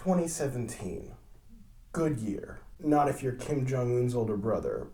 2017. Good year. Not if you're Kim Jong-un's older brother.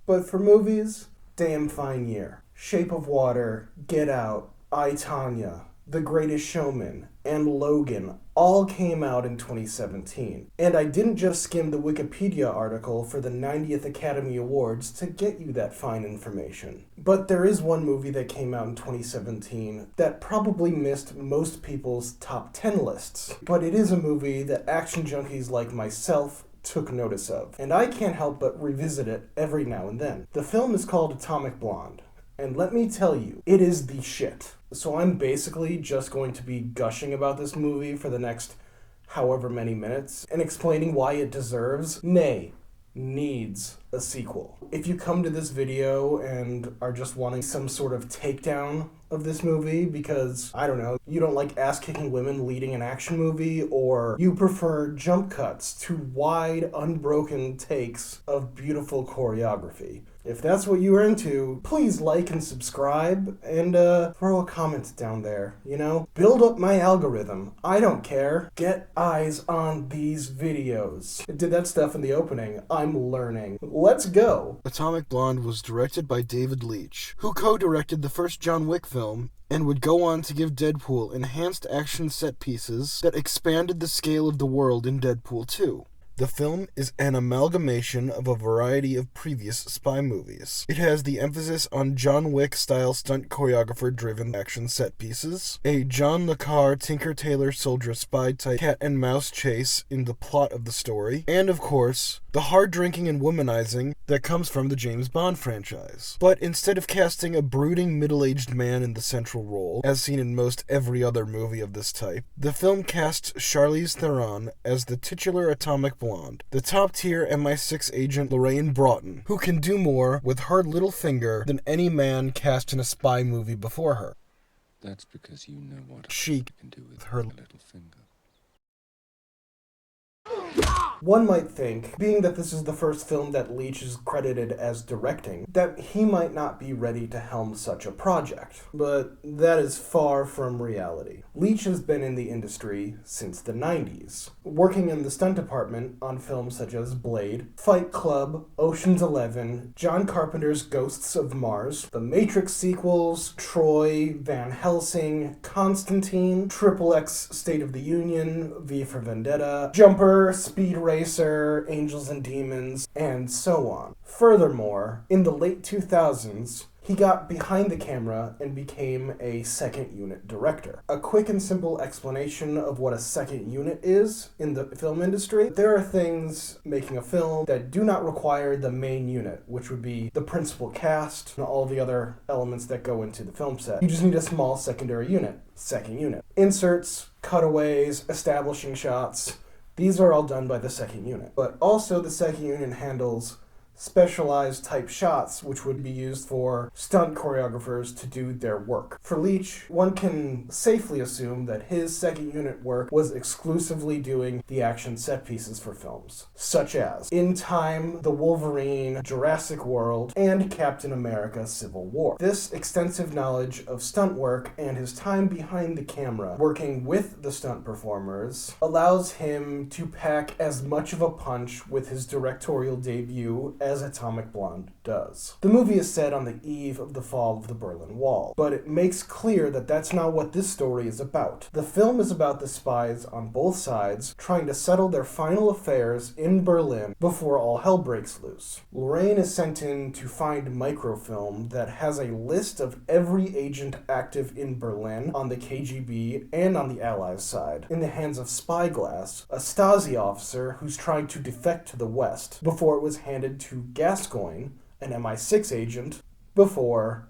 But for movies, damn fine year. Shape of Water, Get Out, I, Tonya, The Greatest Showman, and Logan all came out in 2017. And I didn't just skim the Wikipedia article for the 90th Academy Awards to get you that fine information. But there is one movie that came out in 2017 that probably missed most people's top 10 lists. But it is a movie that action junkies like myself took notice of. And I can't help but revisit it every now and then. The film is called Atomic Blonde. And let me tell you, it is the shit. So I'm basically just going to be gushing about this movie for the next however many minutes and explaining why it deserves, nay, needs a sequel. If you come to this video and are just wanting some sort of takedown of this movie because, I don't know, you don't like ass-kicking women leading an action movie, or you prefer jump cuts to wide, unbroken takes of beautiful choreography, if that's what you are into, please like and subscribe and throw a comment down there, you know? Build up my algorithm. I don't care. Get eyes on these videos. I did that stuff in the opening. I'm learning. Let's go. Atomic Blonde was directed by David Leitch, who co-directed the first John Wick film and would go on to give Deadpool enhanced action set pieces that expanded the scale of the world in Deadpool 2. The film is an amalgamation of a variety of previous spy movies. It has the emphasis on John Wick-style stunt choreographer-driven action set pieces, a John le Carre Tinker Tailor Soldier spy-type cat-and-mouse chase in the plot of the story, and of course, the hard-drinking and womanizing that comes from the James Bond franchise. But instead of casting a brooding middle-aged man in the central role, as seen in most every other movie of this type, the film casts Charlize Theron as the titular Atomic Blonde, the top-tier MI6 agent Lorraine Broughton, who can do more with her little finger than any man cast in a spy movie before her. That's because you know what She can do with her little finger. One might think, being that this is the first film that Leitch is credited as directing, that he might not be ready to helm such a project. But that is far from reality. Leitch has been in the industry since the 90s, working in the stunt department on films such as Blade, Fight Club, Ocean's 11, John Carpenter's Ghosts of Mars, the Matrix sequels, Troy, Van Helsing, Constantine, XXX State of the Union, V for Vendetta, Jumper, Speed Racer, Angels and Demons, and so on. Furthermore, in the late 2000s, he got behind the camera and became a second unit director. A quick and simple explanation of what a second unit is in the film industry: there are things making a film that do not require the main unit, which would be the principal cast and all the other elements that go into the film set. You just need a small secondary unit, second unit. Inserts, cutaways, establishing shots, these are all done by the second unit. But also the second unit handles specialized type shots, which would be used for stunt choreographers to do their work. For Leitch, one can safely assume that his second unit work was exclusively doing the action set pieces for films, such as In Time, The Wolverine, Jurassic World, and Captain America: Civil War. This extensive knowledge of stunt work and his time behind the camera working with the stunt performers allows him to pack as much of a punch with his directorial debut as Atomic Blonde does. The movie is set on the eve of the fall of the Berlin Wall, but it makes clear that that's not what this story is about. The film is about the spies on both sides trying to settle their final affairs in Berlin before all hell breaks loose. Lorraine is sent in to find microfilm that has a list of every agent active in Berlin on the KGB and on the Allies' side, in the hands of Spyglass, a Stasi officer who's trying to defect to the West, before it was handed to Gascoigne, an MI6 agent, before...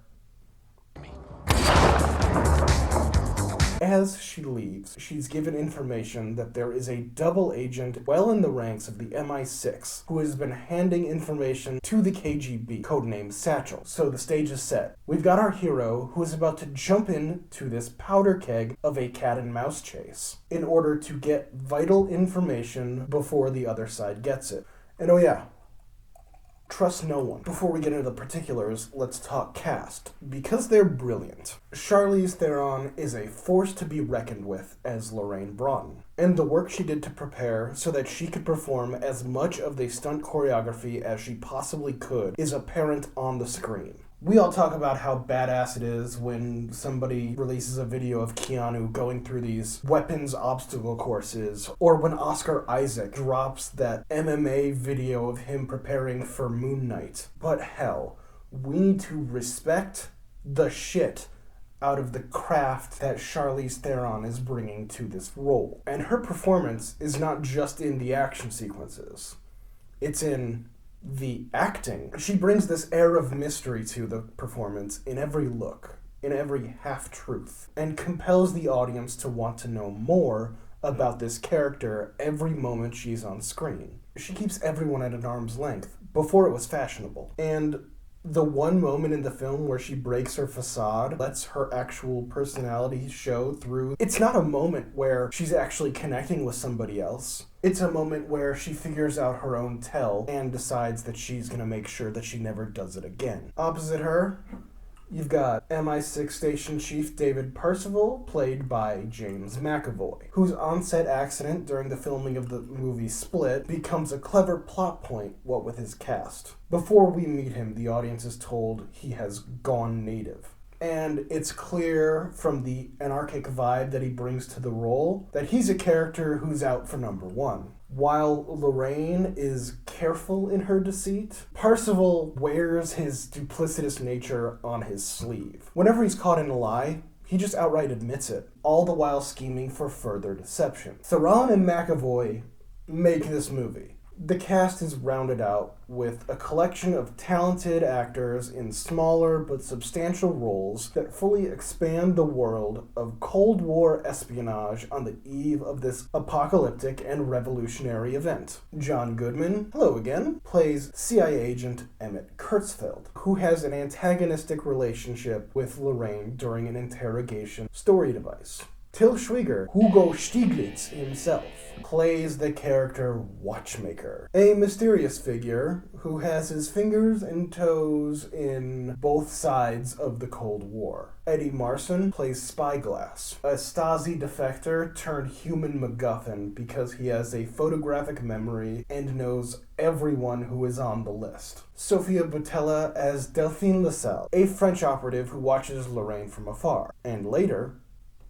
As she leaves, she's given information that there is a double agent well in the ranks of the MI6 who has been handing information to the KGB, codenamed Satchel. So the stage is set. We've got our hero who is about to jump into this powder keg of a cat and mouse chase in order to get vital information before the other side gets it. And oh yeah, Trust no one. Before we get into the particulars, let's talk cast, because they're brilliant. Charlize Theron is a force to be reckoned with as Lorraine Broughton, and the work she did to prepare so that she could perform as much of the stunt choreography as she possibly could is apparent on the screen. We all talk about how badass it is when somebody releases a video of Keanu going through these weapons obstacle courses, or when Oscar Isaac drops that MMA video of him preparing for Moon Knight. But hell, we need to respect the shit out of the craft that Charlize Theron is bringing to this role. And her performance is not just in the action sequences. It's in the acting. She brings this air of mystery to the performance in every look, in every half-truth, and compels the audience to want to know more about this character every moment she's on screen. She keeps everyone at an arm's length. Before it was fashionable. And the one moment in the film where she breaks her facade, lets her actual personality show through. It's not a moment where she's actually connecting with somebody else. It's a moment where she figures out her own tell and decides that she's gonna make sure that she never does it again. Opposite her, you've got MI6 Station Chief David Percival, played by James McAvoy, whose on-set accident during the filming of the movie Split becomes a clever plot point, what with his cast. Before we meet him, the audience is told he has gone native. And it's clear from the anarchic vibe that he brings to the role that he's a character who's out for number one. While Lorraine is careful in her deceit, Percival wears his duplicitous nature on his sleeve. Whenever he's caught in a lie, he just outright admits it, all the while scheming for further deception. Theron and McAvoy make this movie. The cast is rounded out with a collection of talented actors in smaller but substantial roles that fully expand the world of Cold War espionage on the eve of this apocalyptic and revolutionary event. John Goodman, hello again, plays CIA agent Emmett Kurtzfeld, who has an antagonistic relationship with Lorraine during an interrogation story device. Till Schweiger, Hugo Stieglitz himself, plays the character Watchmaker, a mysterious figure who has his fingers and toes in both sides of the Cold War. Eddie Marsan plays Spyglass, a Stasi defector turned human MacGuffin because he has a photographic memory and knows everyone who is on the list. Sophia Boutella as Delphine Lassalle, a French operative who watches Lorraine from afar, and later,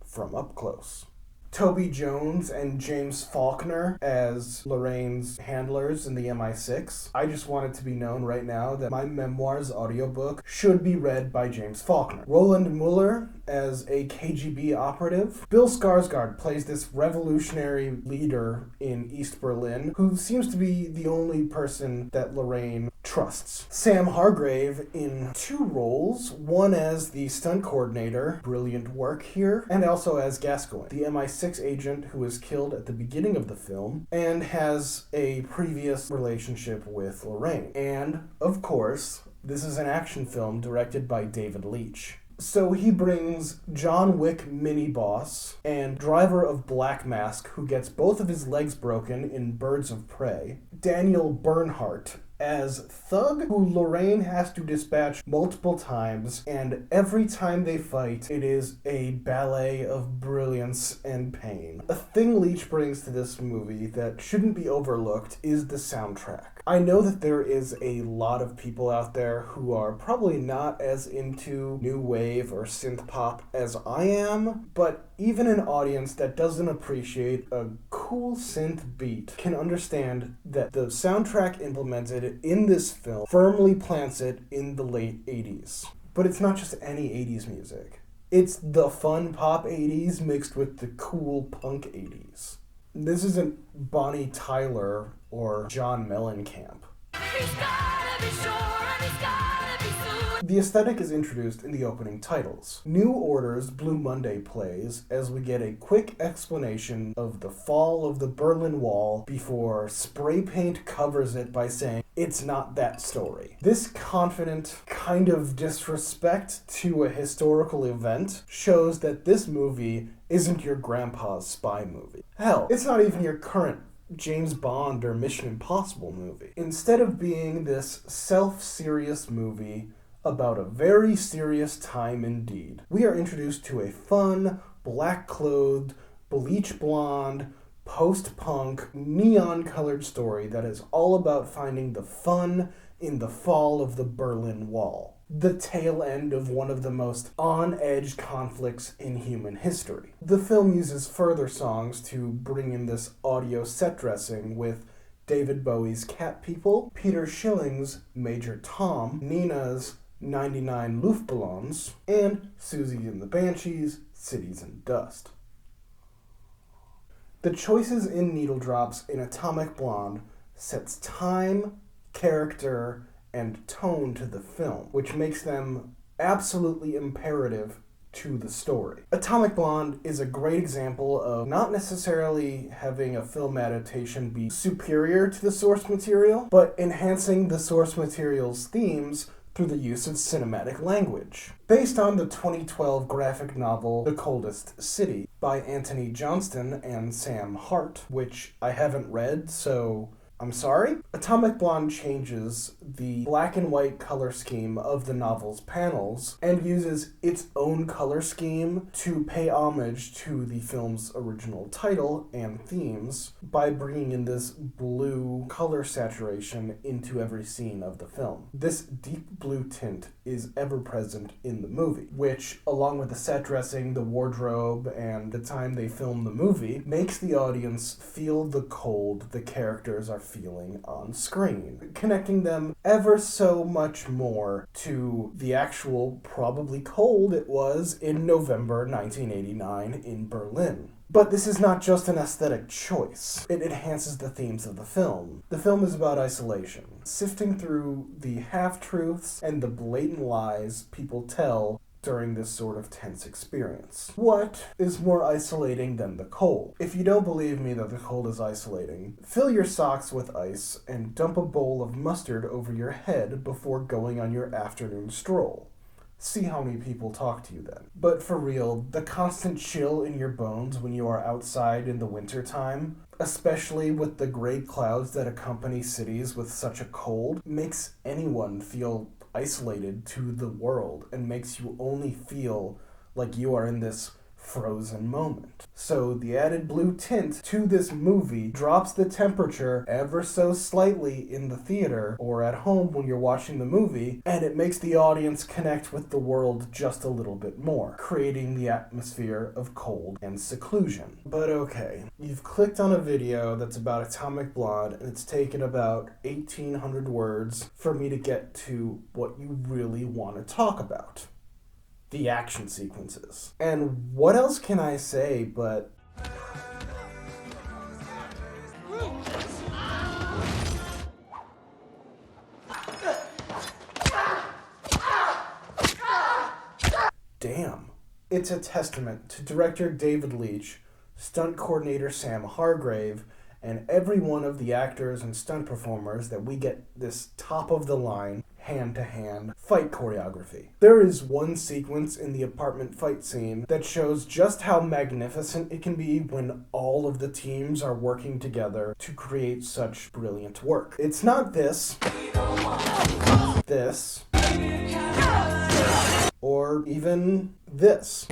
from up close. Toby Jones and James Faulkner as Lorraine's handlers in the MI6. I just want it to be known right now that my memoir's audiobook should be read by James Faulkner. Roland Muller as a KGB operative. Bill Skarsgård plays this revolutionary leader in East Berlin who seems to be the only person that Lorraine trusts. Sam Hargrave in two roles, one as the stunt coordinator, brilliant work here, and also as Gascoigne, the MI6 agent who is killed at the beginning of the film and has a previous relationship with Lorraine. And, of course, this is an action film directed by David Leitch. So he brings John Wick mini-boss and driver of Black Mask, who gets both of his legs broken in Birds of Prey, Daniel Bernhardt as Thug, who Lorraine has to dispatch multiple times, and every time they fight, it is a ballet of brilliance and pain. A thing Leitch brings to this movie that shouldn't be overlooked is the soundtrack. I know that there is a lot of people out there who are probably not as into new wave or synth pop as I am, but even an audience that doesn't appreciate a cool synth beat can understand that the soundtrack implemented in this film firmly plants it in the late 80s. But it's not just any 80s music. It's the fun pop 80s mixed with the cool punk 80s. This isn't Bonnie Tyler or John Mellencamp. He's gotta be sure and he's gotta be soon. The aesthetic is introduced in the opening titles. New Order's Blue Monday plays as we get a quick explanation of the fall of the Berlin Wall before spray paint covers it by saying, "It's not that story." This confident kind of disrespect to a historical event shows that this movie isn't your grandpa's spy movie. Hell, it's not even your current James Bond or Mission Impossible movie. Instead of being this self-serious movie about a very serious time indeed, we are introduced to a fun, black-clothed, bleach blonde, post-punk, neon-colored story that is all about finding the fun in the fall of the Berlin Wall, the tail end of one of the most on-edge conflicts in human history. The film uses further songs to bring in this audio set dressing with David Bowie's Cat People, Peter Schilling's Major Tom, Nina's 99 Luftballons, and Susie and the Banshees' Cities and Dust. The choices in Needle Drops in Atomic Blonde sets time, character, and tone to the film, which makes them absolutely imperative to the story. Atomic Blonde is a great example of not necessarily having a film adaptation be superior to the source material, but enhancing the source material's themes through the use of cinematic language. Based on the 2012 graphic novel The Coldest City by Anthony Johnston and Sam Hart, which I haven't read, so I'm sorry. Atomic Blonde changes the black and white color scheme of the novel's panels and uses its own color scheme to pay homage to the film's original title and themes by bringing in this blue color saturation into every scene of the film. This deep blue tint is ever present in the movie, which, along with the set dressing, the wardrobe, and the time they film the movie, makes the audience feel the cold the characters are feeling on screen, connecting them ever so much more to the actual probably cold it was in November 1989 in Berlin. But this is not just an aesthetic choice. It enhances the themes of the film. The film is about isolation, sifting through the half-truths and the blatant lies people tell during this sort of tense experience. What is more isolating than the cold? If you don't believe me that the cold is isolating, fill your socks with ice and dump a bowl of mustard over your head before going on your afternoon stroll. See how many people talk to you then. But for real, the constant chill in your bones when you are outside in the wintertime, especially with the gray clouds that accompany cities with such a cold, makes anyone feel isolated to the world and makes you only feel like you are in this frozen moment. So the added blue tint to this movie drops the temperature ever so slightly in the theater or at home when you're watching the movie, and it makes the audience connect with the world just a little bit more, creating the atmosphere of cold and seclusion. But okay, you've clicked on a video that's about Atomic Blonde, and it's taken about 1,800 words for me to get to what you really want to talk about. The action sequences. And what else can I say but damn. It's a testament to director David Leitch, stunt coordinator Sam Hargrave, and every one of the actors and stunt performers that we get this top-of-the-line, hand-to-hand fight choreography. There is one sequence in the apartment fight scene that shows just how magnificent it can be when all of the teams are working together to create such brilliant work. It's not this, or even this.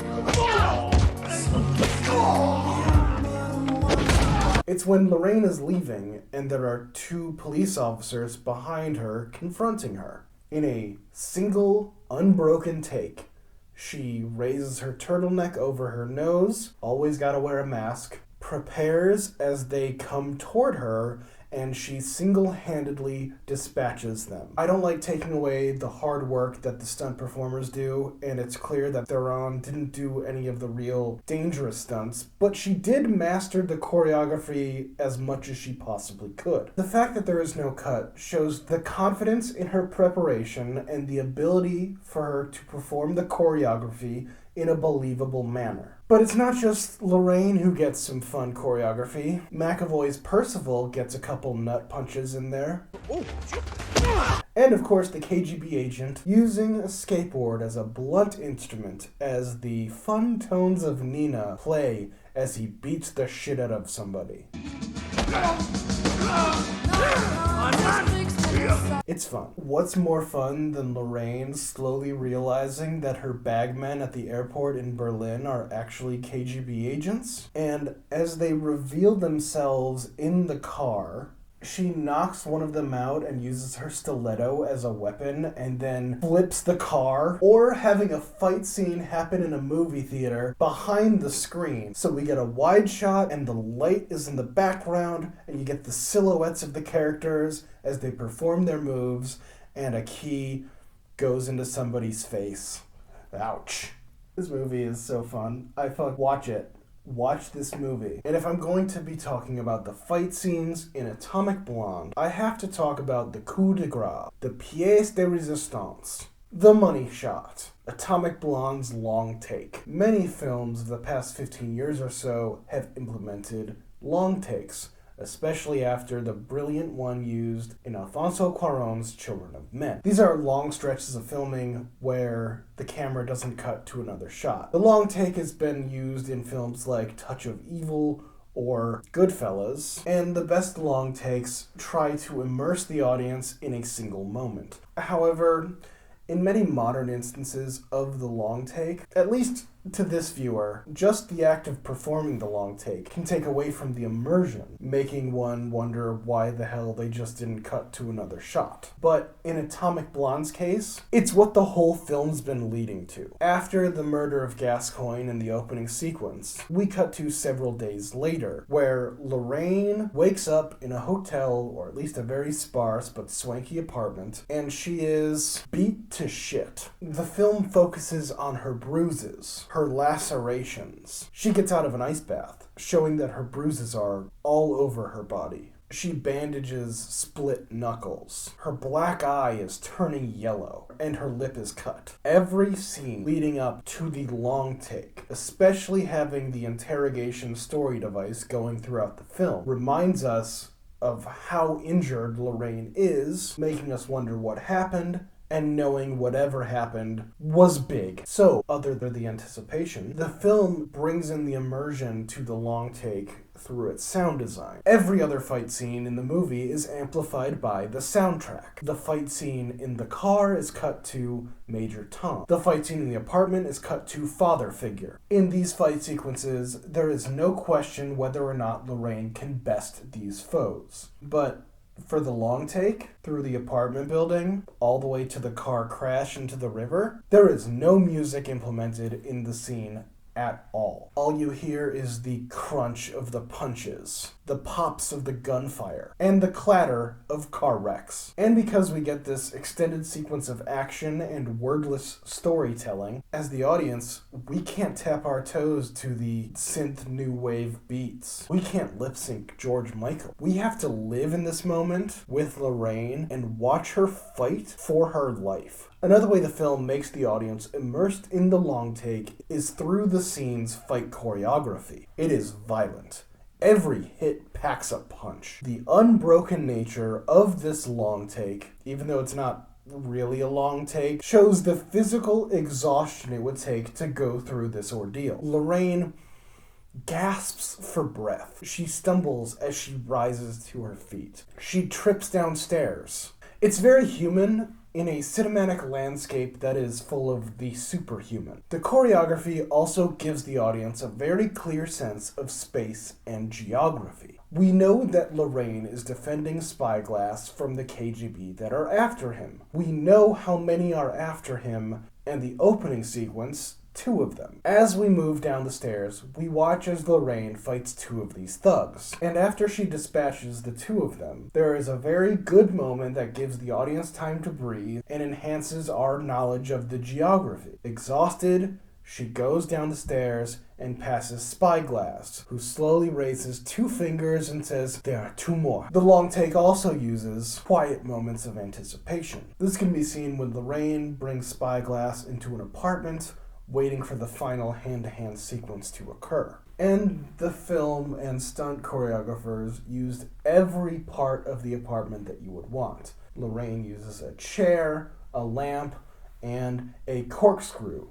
It's when Lorraine is leaving and there are two police officers behind her confronting her. In a single, unbroken take, she raises her turtleneck over her nose, always gotta wear a mask, prepares as they come toward her, and she single-handedly dispatches them. I don't like taking away the hard work that the stunt performers do, and it's clear that Theron didn't do any of the real dangerous stunts, but she did master the choreography as much as she possibly could. The fact that there is no cut shows the confidence in her preparation and the ability for her to perform the choreography in a believable manner. But it's not just Lorraine who gets some fun choreography. McAvoy's Percival gets a couple nut punches in there. And of course the KGB agent using a skateboard as a blunt instrument as the fun tones of Nina play as he beats the shit out of somebody. It's fun. What's more fun than Lorraine slowly realizing that her bagmen at the airport in Berlin are actually KGB agents? And as they reveal themselves in the car, she knocks one of them out and uses her stiletto as a weapon and then flips the car, or having a fight scene happen in a movie theater behind the screen. So we get a wide shot and the light is in the background and you get the silhouettes of the characters as they perform their moves, and a key goes into somebody's face. Ouch. This movie is so fun. Watch it. Watch this movie. And if I'm going to be talking about the fight scenes in Atomic Blonde, I have to talk about the coup de grace, the pièce de résistance, the money shot, Atomic Blonde's long take. Many films of the past 15 years or so have implemented long takes, especially after the brilliant one used in Alfonso Cuarón's Children of Men. These are long stretches of filming where the camera doesn't cut to another shot. The long take has been used in films like Touch of Evil or Goodfellas, and the best long takes try to immerse the audience in a single moment. However, in many modern instances of the long take, at least to this viewer, just the act of performing the long take can take away from the immersion, making one wonder why the hell they just didn't cut to another shot. But in Atomic Blonde's case, it's what the whole film's been leading to. After the murder of Gascoigne in the opening sequence, we cut to several days later, where Lorraine wakes up in a hotel, or at least a very sparse but swanky apartment, and she is beat to shit. The film focuses on her bruises, her lacerations. She gets out of an ice bath, showing that her bruises are all over her body. She bandages split knuckles. Her black eye is turning yellow, and her lip is cut. Every scene leading up to the long take, especially having the interrogation story device going throughout the film, reminds us of how injured Lorraine is, making us wonder what happened, and knowing whatever happened was big. So, other than the anticipation, the film brings in the immersion to the long take through its sound design. Every other fight scene in the movie is amplified by the soundtrack. The fight scene in the car is cut to Major Tom. The fight scene in the apartment is cut to Father Figure. In these fight sequences, there is no question whether or not Lorraine can best these foes. But for the long take, through the apartment building, all the way to the car crash into the river, there is no music implemented in the scene at all. All you hear is the crunch of the punches, the pops of the gunfire, and the clatter of car wrecks. And because we get this extended sequence of action and wordless storytelling, as the audience, we can't tap our toes to the synth new wave beats. We can't lip sync George Michael. We have to live in this moment with Lorraine and watch her fight for her life. Another way the film makes the audience immersed in the long take is through the scene's fight choreography. It is violent. Every hit packs a punch. The unbroken nature of this long take, even though it's not really a long take, shows the physical exhaustion it would take to go through this ordeal. Lorraine gasps for breath. She stumbles as she rises to her feet. She trips downstairs. It's very human in a cinematic landscape that is full of the superhuman. The choreography also gives the audience a very clear sense of space and geography. We know that Lorraine is defending Spyglass from the KGB that are after him. We know how many are after him, and the opening sequence, 2 of them. As we move down the stairs, we watch as Lorraine fights 2 of these thugs. And after she dispatches the 2 of them, there is a very good moment that gives the audience time to breathe and enhances our knowledge of the geography. Exhausted, she goes down the stairs and passes Spyglass, who slowly raises 2 fingers and says, "There are 2 more." The long take also uses quiet moments of anticipation. This can be seen when Lorraine brings Spyglass into an apartment, waiting for the final hand-to-hand sequence to occur. And the film and stunt choreographers used every part of the apartment that you would want. Lorraine uses a chair, a lamp, and a corkscrew.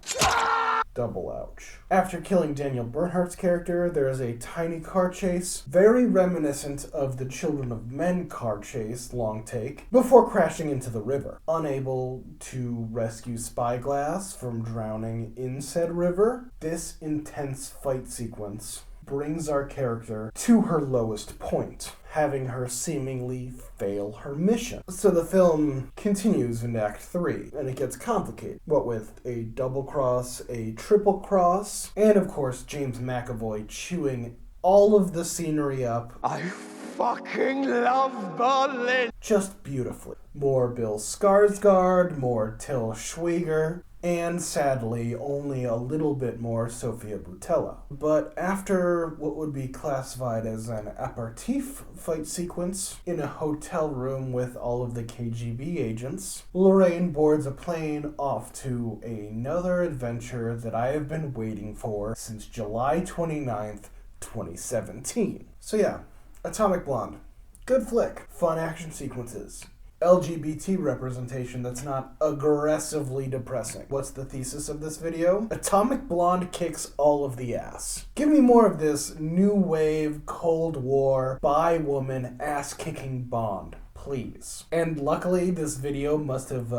Double ouch. After killing Daniel Bernhardt's character, there is a tiny car chase, very reminiscent of the Children of Men car chase, long take, before crashing into the river. Unable to rescue Spyglass from drowning in said river, this intense fight sequence brings our character to her lowest point, having her seemingly fail her mission. So the film continues in Act 3, and it gets complicated. What with a double cross, a triple cross, and of course James McAvoy chewing all of the scenery up. I fucking love Berlin! Just beautifully. More Bill Skarsgård, more Till Schweiger, and sadly, only a little bit more Sofia Boutella. But after what would be classified as an aperitif fight sequence in a hotel room with all of the KGB agents, Lorraine boards a plane off to another adventure that I have been waiting for since July 29th, 2017. So yeah, Atomic Blonde. Good flick. Fun action sequences. LGBT representation that's not aggressively depressing. What's the thesis of this video? Atomic Blonde kicks all of the ass. Give me more of this new wave, Cold War, bi-woman, ass-kicking Bond. Please. And luckily, this video must have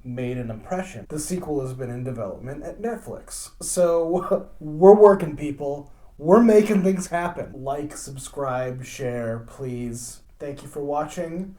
made an impression. The sequel has been in development at Netflix. So, we're working, people. We're making things happen. Like, subscribe, share, please. Thank you for watching.